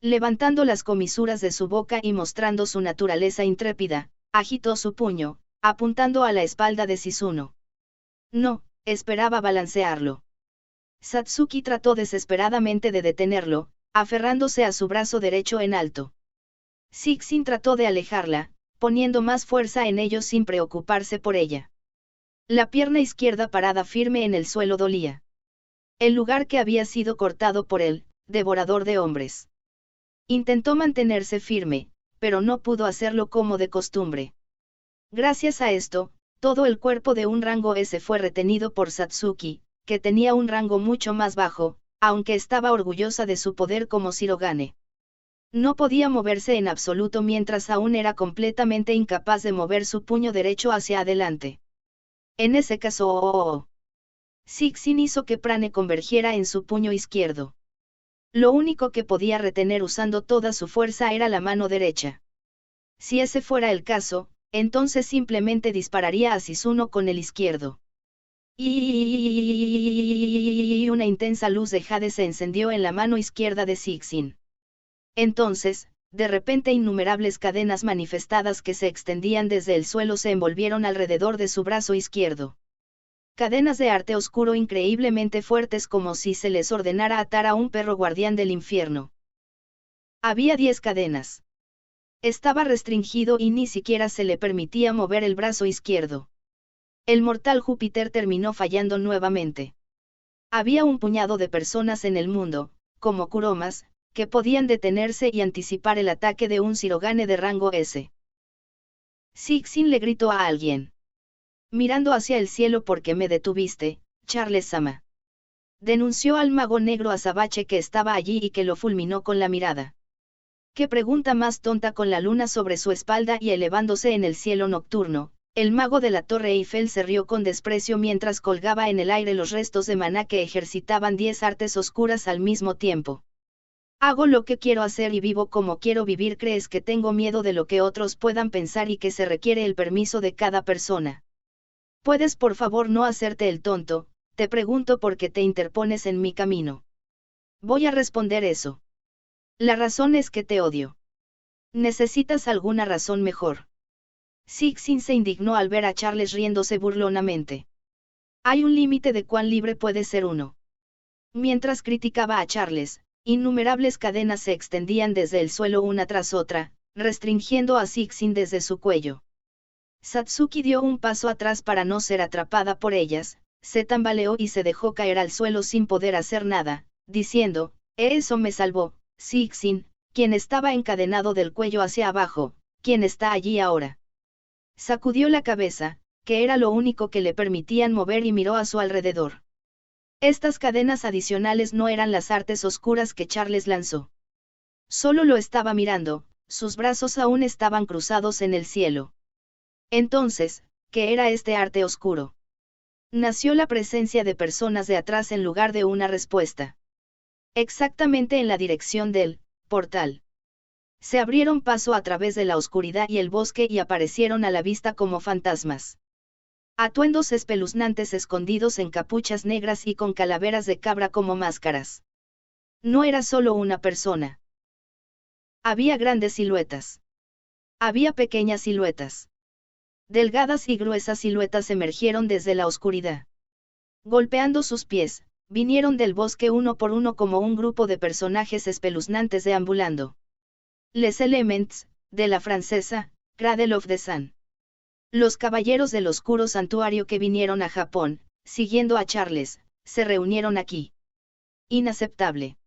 Levantando las comisuras de su boca y mostrando su naturaleza intrépida, agitó su puño, apuntando a la espalda de Shizune. No, esperaba balancearlo. Satsuki trató desesperadamente de detenerlo, aferrándose a su brazo derecho en alto. Sixin trató de alejarla, poniendo más fuerza en ello sin preocuparse por ella. La pierna izquierda parada firme en el suelo dolía. El lugar que había sido cortado por el devorador de hombres. Intentó mantenerse firme, pero no pudo hacerlo como de costumbre. Gracias a esto, todo el cuerpo de un rango S fue retenido por Satsuki, que tenía un rango mucho más bajo, aunque estaba orgullosa de su poder como Shirogane. No podía moverse en absoluto mientras aún era completamente incapaz de mover su puño derecho hacia adelante. En ese caso, Sixin hizo que prane convergiera en su puño izquierdo. Lo único que podía retener usando toda su fuerza era la mano derecha. Si ese fuera el caso, entonces simplemente dispararía a Shizune con el izquierdo. Y una intensa luz de jade se encendió en la mano izquierda de Sixin. Entonces, de repente innumerables cadenas manifestadas que se extendían desde el suelo se envolvieron alrededor de su brazo izquierdo. Cadenas de arte oscuro increíblemente fuertes como si se les ordenara atar a un perro guardián del infierno. Había 10 cadenas. Estaba restringido y ni siquiera se le permitía mover el brazo izquierdo. El mortal Júpiter terminó fallando nuevamente. Había un puñado de personas en el mundo, como Kuromas, que podían detenerse y anticipar el ataque de un Shirogane de rango S. Sixin le gritó a alguien. Mirando hacia el cielo porque me detuviste, Charles-sama. Denunció al mago negro azabache que estaba allí y que lo fulminó con la mirada. Qué pregunta más tonta con la luna sobre su espalda y elevándose en el cielo nocturno, el mago de la Torre Eiffel se rió con desprecio mientras colgaba en el aire los restos de maná que ejercitaban 10 artes oscuras al mismo tiempo. Hago lo que quiero hacer y vivo como quiero vivir. ¿Crees que tengo miedo de lo que otros puedan pensar y que se requiere el permiso de cada persona? ¿Puedes por favor no hacerte el tonto? Te pregunto porque te interpones en mi camino. Voy a responder eso. La razón es que te odio. ¿Necesitas alguna razón mejor? Cixin se indignó al ver a Charles riéndose burlonamente. Hay un límite de cuán libre puede ser uno. Mientras criticaba a Charles, innumerables cadenas se extendían desde el suelo una tras otra, restringiendo a Cixin desde su cuello. Satsuki dio un paso atrás para no ser atrapada por ellas, se tambaleó y se dejó caer al suelo sin poder hacer nada, diciendo, eso me salvó, Cixin, quien estaba encadenado del cuello hacia abajo, ¿quién está allí ahora? Sacudió la cabeza, que era lo único que le permitían mover y miró a su alrededor. Estas cadenas adicionales no eran las artes oscuras que Charles lanzó. Solo lo estaba mirando, sus brazos aún estaban cruzados en el cielo. Entonces, ¿qué era este arte oscuro? Nació la presencia de personas de atrás en lugar de una respuesta. Exactamente en la dirección del portal. Se abrieron paso a través de la oscuridad y el bosque y aparecieron a la vista como fantasmas. Atuendos espeluznantes escondidos en capuchas negras y con calaveras de cabra como máscaras. No era solo una persona. Había grandes siluetas. Había pequeñas siluetas. Delgadas y gruesas siluetas emergieron desde la oscuridad. Golpeando sus pies, vinieron del bosque uno por uno como un grupo de personajes espeluznantes deambulando. Les Elements, de la francesa, Cradle of the Sun. Los caballeros del oscuro santuario que vinieron a Japón, siguiendo a Charles, se reunieron aquí. Inaceptable.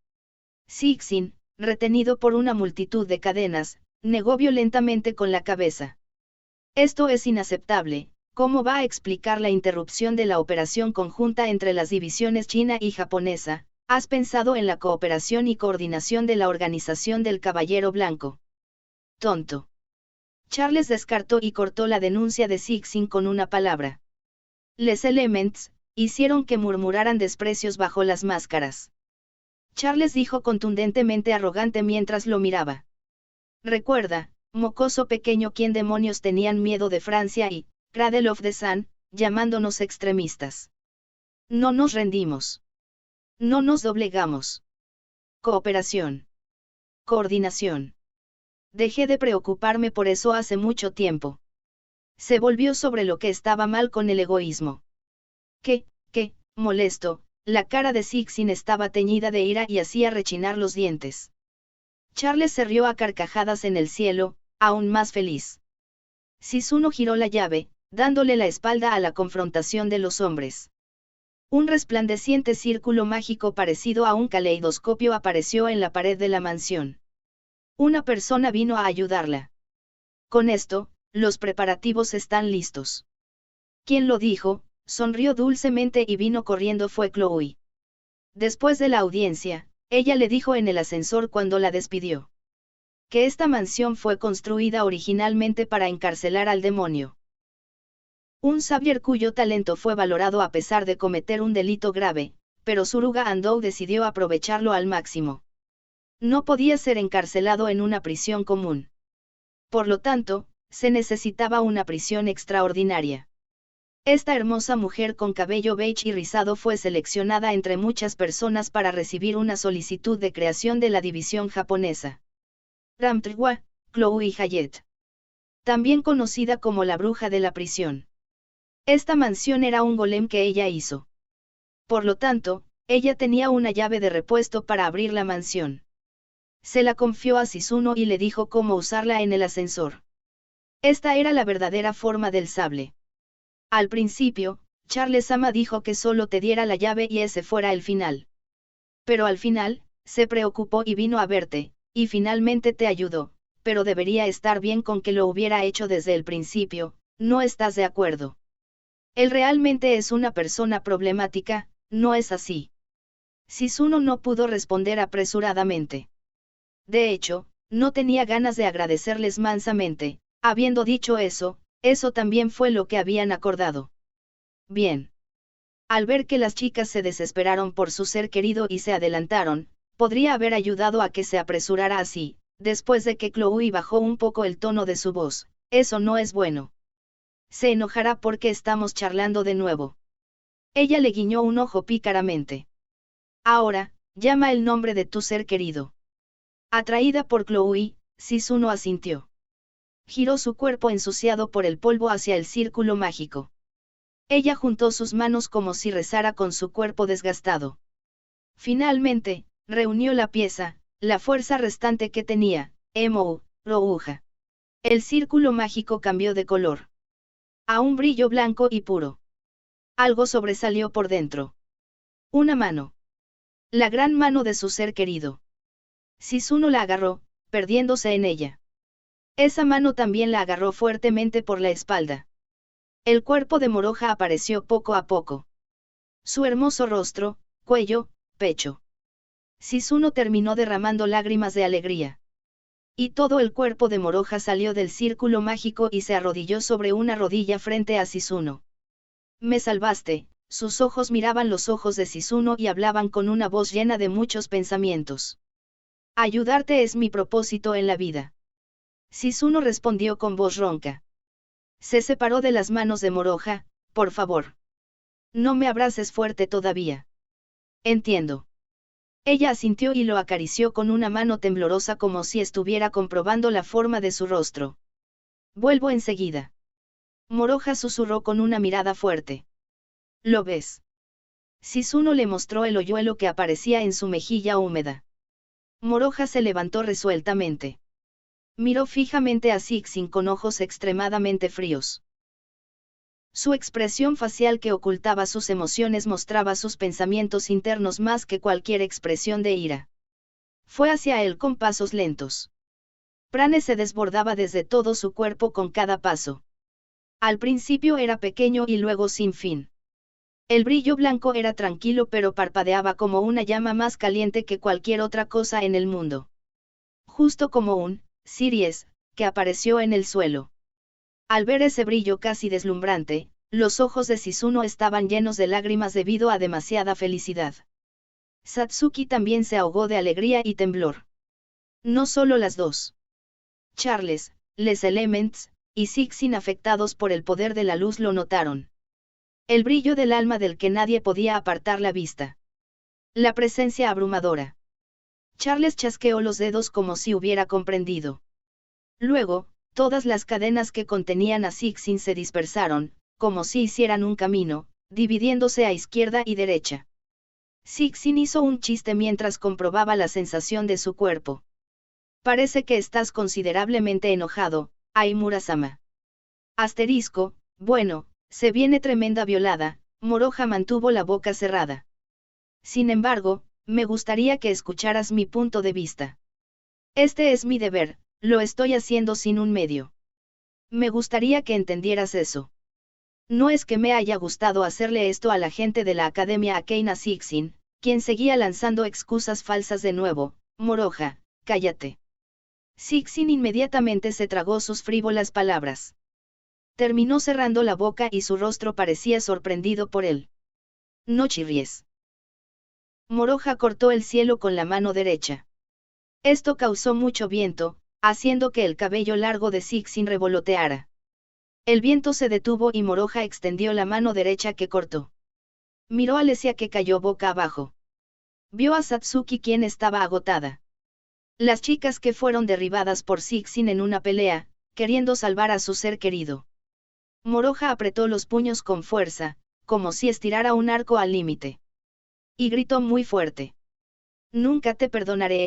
Cixin, retenido por una multitud de cadenas, negó violentamente con la cabeza. Esto es inaceptable. ¿Cómo va a explicar la interrupción de la operación conjunta entre las divisiones china y japonesa? ¿Has pensado en la cooperación y coordinación de la organización del Caballero Blanco? Tonto. Charles descartó y cortó la denuncia de Cixin con una palabra. Les Elements hicieron que murmuraran desprecios bajo las máscaras. Charles dijo contundentemente arrogante mientras lo miraba. Recuerda, mocoso pequeño, ¿quién demonios tenían miedo de Francia y Cradle of the Sun, llamándonos extremistas? No nos rendimos. No nos doblegamos. Cooperación. Coordinación. Dejé de preocuparme por eso hace mucho tiempo. Se volvió sobre lo que estaba mal con el egoísmo. ¿Qué, molesto? La cara de Cixin estaba teñida de ira y hacía rechinar los dientes. Charles se rió a carcajadas en el cielo, aún más feliz. Sisuno giró la llave, dándole la espalda a la confrontación de los hombres. Un resplandeciente círculo mágico parecido a un caleidoscopio apareció en la pared de la mansión. Una persona vino a ayudarla. Con esto, los preparativos están listos. ¿Quién lo dijo? Sonrió dulcemente y vino corriendo fue Chloe. Después de la audiencia, ella le dijo en el ascensor cuando la despidió. Que esta mansión fue construida originalmente para encarcelar al demonio. Un Xavier cuyo talento fue valorado a pesar de cometer un delito grave, pero Suruga Andou decidió aprovecharlo al máximo. No podía ser encarcelado en una prisión común. Por lo tanto, se necesitaba una prisión extraordinaria. Esta hermosa mujer con cabello beige y rizado fue seleccionada entre muchas personas para recibir una solicitud de creación de la división japonesa. Ramtrwa, Chloe Hayet. También conocida como la bruja de la prisión. Esta mansión era un golem que ella hizo. Por lo tanto, ella tenía una llave de repuesto para abrir la mansión. Se la confió a Sisuno y le dijo cómo usarla en el ascensor. Esta era la verdadera forma del sable. Al principio, Charles-sama dijo que solo te diera la llave y ese fuera el final. Pero al final, se preocupó y vino a verte, y finalmente te ayudó, pero debería estar bien con que lo hubiera hecho desde el principio, ¿no estás de acuerdo? Él realmente es una persona problemática, ¿no es así? Sisuno no pudo responder apresuradamente. De hecho, no tenía ganas de agradecerles mansamente. Habiendo dicho eso, eso también fue lo que habían acordado. Bien. Al ver que las chicas se desesperaron por su ser querido y se adelantaron, podría haber ayudado a que se apresurara así, después de que Chloe bajó un poco el tono de su voz. Eso no es bueno. Se enojará porque estamos charlando de nuevo. Ella le guiñó un ojo pícaramente. Ahora, llama el nombre de tu ser querido. Atraída por Chloe, Shizune asintió. Giró su cuerpo ensuciado por el polvo hacia el círculo mágico. Ella juntó sus manos como si rezara con su cuerpo desgastado. Finalmente, reunió la pieza, la fuerza restante que tenía, Emo, Rouja. El círculo mágico cambió de color. A un brillo blanco y puro. Algo sobresalió por dentro. Una mano. La gran mano de su ser querido. Shizune la agarró, perdiéndose en ella. Esa mano también la agarró fuertemente por la espalda. El cuerpo de Moroja apareció poco a poco. Su hermoso rostro, cuello, pecho. Shizune terminó derramando lágrimas de alegría. Y todo el cuerpo de Moroja salió del círculo mágico y se arrodilló sobre una rodilla frente a Shizune. Me salvaste. Sus ojos miraban los ojos de Shizune y hablaban con una voz llena de muchos pensamientos. Ayudarte es mi propósito en la vida. Shizune respondió con voz ronca. Se separó de las manos de Moroja. Por favor. No me abraces fuerte todavía. Entiendo. Ella asintió y lo acarició con una mano temblorosa como si estuviera comprobando la forma de su rostro. Vuelvo enseguida. Moroja susurró con una mirada fuerte. ¿Lo ves? Shizune le mostró el hoyuelo que aparecía en su mejilla húmeda. Moroja se levantó resueltamente. Miró fijamente a Shixin con ojos extremadamente fríos. Su expresión facial que ocultaba sus emociones mostraba sus pensamientos internos más que cualquier expresión de ira. Fue hacia él con pasos lentos. Prane se desbordaba desde todo su cuerpo con cada paso. Al principio era pequeño y luego sin fin. El brillo blanco era tranquilo pero parpadeaba como una llama más caliente que cualquier otra cosa en el mundo. Justo como un Siries, que apareció en el suelo. Al ver ese brillo casi deslumbrante, los ojos de Shizune estaban llenos de lágrimas debido a demasiada felicidad. Satsuki también se ahogó de alegría y temblor. No solo las dos. Charles, Les Elements, y Shixin afectados por el poder de la luz lo notaron. El brillo del alma del que nadie podía apartar la vista. La presencia abrumadora. Charles chasqueó los dedos como si hubiera comprendido. Luego, todas las cadenas que contenían a Shixin se dispersaron, como si hicieran un camino, dividiéndose a izquierda y derecha. Shixin hizo un chiste mientras comprobaba la sensación de su cuerpo. Parece que estás considerablemente enojado, Aimura-sama. Asterisco, bueno, se viene tremenda violada. Moroja mantuvo la boca cerrada. Sin embargo, me gustaría que escucharas mi punto de vista. Este es mi deber, lo estoy haciendo sin un medio. Me gustaría que entendieras eso. No es que me haya gustado hacerle esto a la gente de la Academia Akeina Shixin, quien seguía lanzando excusas falsas de nuevo. Moroja, cállate. Shixin inmediatamente se tragó sus frívolas palabras. Terminó cerrando la boca y su rostro parecía sorprendido por él. No chirries. Moroja cortó el cielo con la mano derecha. Esto causó mucho viento, haciendo que el cabello largo de Shixin revoloteara. El viento se detuvo y Moroja extendió la mano derecha que cortó. Miró a Lesia que cayó boca abajo. Vio a Satsuki quien estaba agotada. Las chicas que fueron derribadas por Shixin en una pelea, queriendo salvar a su ser querido. Moroja apretó los puños con fuerza, como si estirara un arco al límite. Y gritó muy fuerte. Nunca te perdonaré.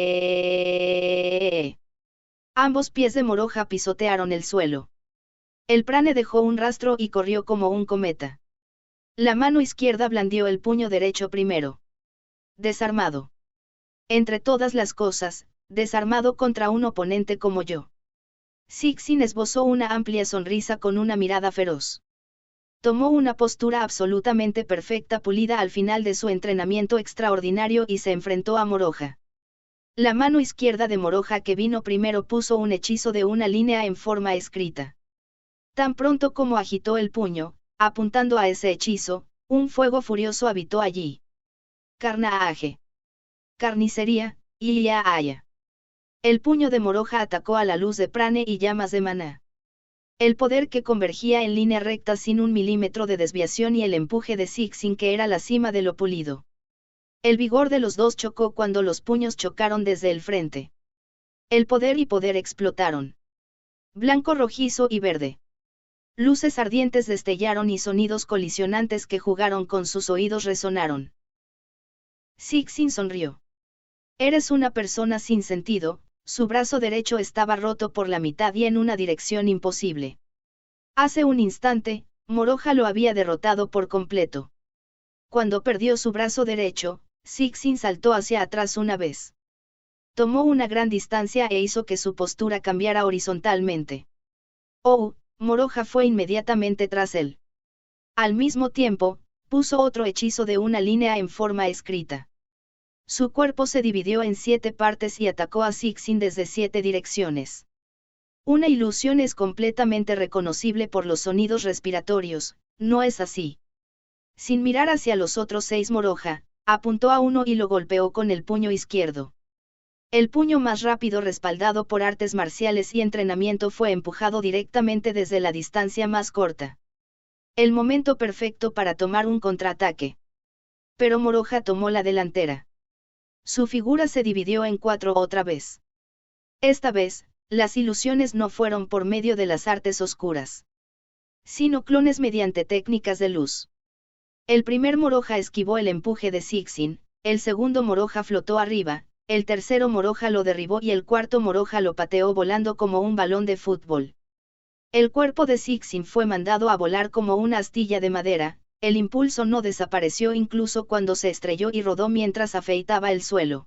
Ambos pies de Moroja pisotearon el suelo. El prane dejó un rastro y corrió como un cometa. La mano izquierda blandió el puño derecho primero. Desarmado. Entre todas las cosas, desarmado contra un oponente como yo. Shixin esbozó una amplia sonrisa con una mirada feroz. Tomó una postura absolutamente perfecta pulida al final de su entrenamiento extraordinario y se enfrentó a Moroja. La mano izquierda de Moroja que vino primero puso un hechizo de una línea en forma escrita. Tan pronto como agitó el puño, apuntando a ese hechizo, un fuego furioso habitó allí. Carnage. Carnicería, Aya. El puño de Moroja atacó a la luz de prane y llamas de maná. El poder que convergía en línea recta sin un milímetro de desviación y el empuje de Sixin que era la cima de lo pulido. El vigor de los dos chocó cuando los puños chocaron desde el frente. El poder y poder explotaron. Blanco, rojizo y verde. Luces ardientes destellaron y sonidos colisionantes que jugaron con sus oídos resonaron. Sixin sonrió. Eres una persona sin sentido. Su brazo derecho estaba roto por la mitad y en una dirección imposible. Hace un instante, Moroja lo había derrotado por completo. Cuando perdió su brazo derecho, Sixin saltó hacia atrás una vez. Tomó una gran distancia e hizo que su postura cambiara horizontalmente. Oh, Moroja fue inmediatamente tras él. Al mismo tiempo, puso otro hechizo de una línea en forma escrita. Su cuerpo se dividió en 7 partes y atacó a Sixin desde 7 direcciones. Una ilusión es completamente reconocible por los sonidos respiratorios, ¿no es así? Sin mirar hacia los otros 6, Moroja apuntó a uno y lo golpeó con el puño izquierdo. El puño más rápido, respaldado por artes marciales y entrenamiento, fue empujado directamente desde la distancia más corta. El momento perfecto para tomar un contraataque. Pero Moroja tomó la delantera. Su figura se dividió en 4 otra vez. Esta vez, las ilusiones no fueron por medio de las artes oscuras, sino clones mediante técnicas de luz. El primer Moroja esquivó el empuje de Sixin, el segundo Moroja flotó arriba, el tercero Moroja lo derribó y el cuarto Moroja lo pateó volando como un balón de fútbol. El cuerpo de Sixin fue mandado a volar como una astilla de madera. El impulso no desapareció incluso cuando se estrelló y rodó mientras afeitaba el suelo.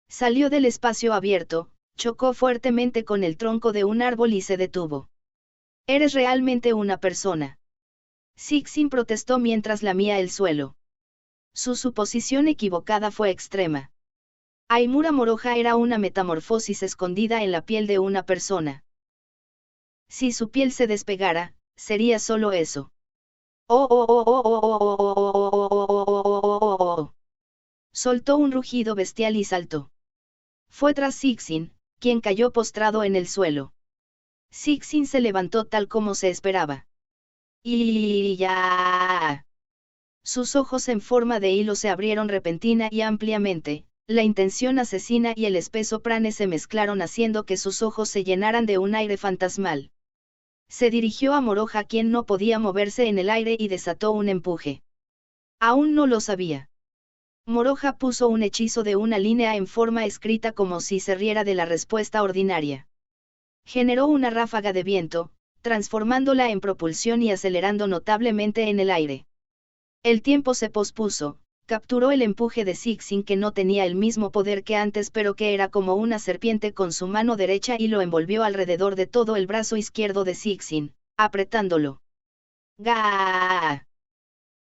Salió del espacio abierto, chocó fuertemente con el tronco de un árbol y se detuvo. ¿Eres realmente una persona? Sixin protestó mientras lamía el suelo. Su suposición equivocada fue extrema. Aimura Moroja era una metamorfosis escondida en la piel de una persona. Si su piel se despegara, sería solo eso. Soltó un rugido bestial y saltó. Fue tras Sixin, quien cayó postrado en el suelo. Sixin se levantó tal como se esperaba. Y ya. Sus ojos en forma de hilo se abrieron repentina y ampliamente, la intención asesina y el espeso prane se mezclaron haciendo que sus ojos se llenaran de un aire fantasmal. Se dirigió a Moroja, quien no podía moverse en el aire, y desató un empuje. Aún no lo sabía. Moroja puso un hechizo de una línea en forma escrita como si se riera de la respuesta ordinaria. Generó una ráfaga de viento, transformándola en propulsión y acelerando notablemente en el aire. El tiempo se pospuso, capturó el empuje de Sixin, que no tenía el mismo poder que antes pero que era como una serpiente, con su mano derecha y lo envolvió alrededor de todo el brazo izquierdo de Sixin, apretándolo. ¡Gaaah!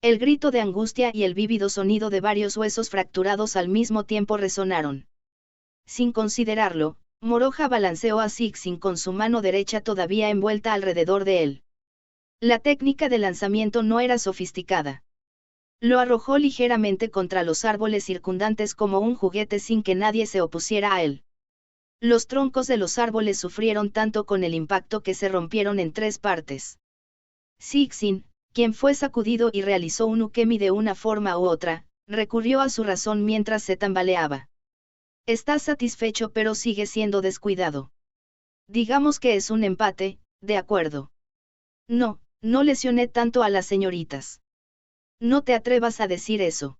El grito de angustia y el vívido sonido de varios huesos fracturados al mismo tiempo resonaron. Sin considerarlo, Moroja balanceó a Sixin con su mano derecha todavía envuelta alrededor de él. La técnica de lanzamiento no era sofisticada. Lo arrojó ligeramente contra los árboles circundantes como un juguete sin que nadie se opusiera a él. Los troncos de los árboles sufrieron tanto con el impacto que se rompieron en 3 partes. Sixin, quien fue sacudido y realizó un ukemi de una forma u otra, recurrió a su razón mientras se tambaleaba. Estás satisfecho pero sigue siendo descuidado. Digamos que es un empate, ¿de acuerdo? No, no lesioné tanto a las señoritas. No te atrevas a decir eso.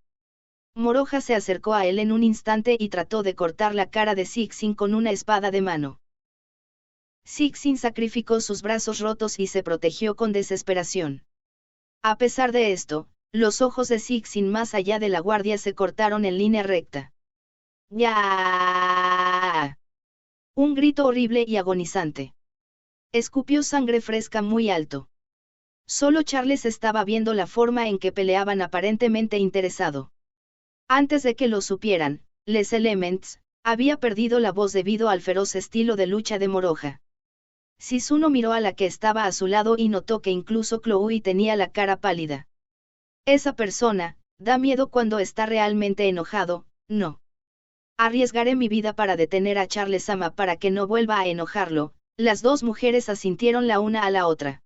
Moroja se acercó a él en un instante y trató de cortar la cara de Sixin con una espada de mano. Sixin sacrificó sus brazos rotos y se protegió con desesperación. A pesar de esto, los ojos de Sixin más allá de la guardia se cortaron en línea recta. ¡Ya! Un grito horrible y agonizante. Escupió sangre fresca muy alto. Solo Charles estaba viendo la forma en que peleaban, aparentemente interesado. Antes de que lo supieran, Les Elements había perdido la voz debido al feroz estilo de lucha de Moroja. Shizuno miró a la que estaba a su lado y notó que incluso Chloe tenía la cara pálida. Esa persona da miedo cuando está realmente enojado, ¿no? Arriesgaré mi vida para detener a Charles Sama para que no vuelva a enojarlo. Las dos mujeres asintieron la una a la otra.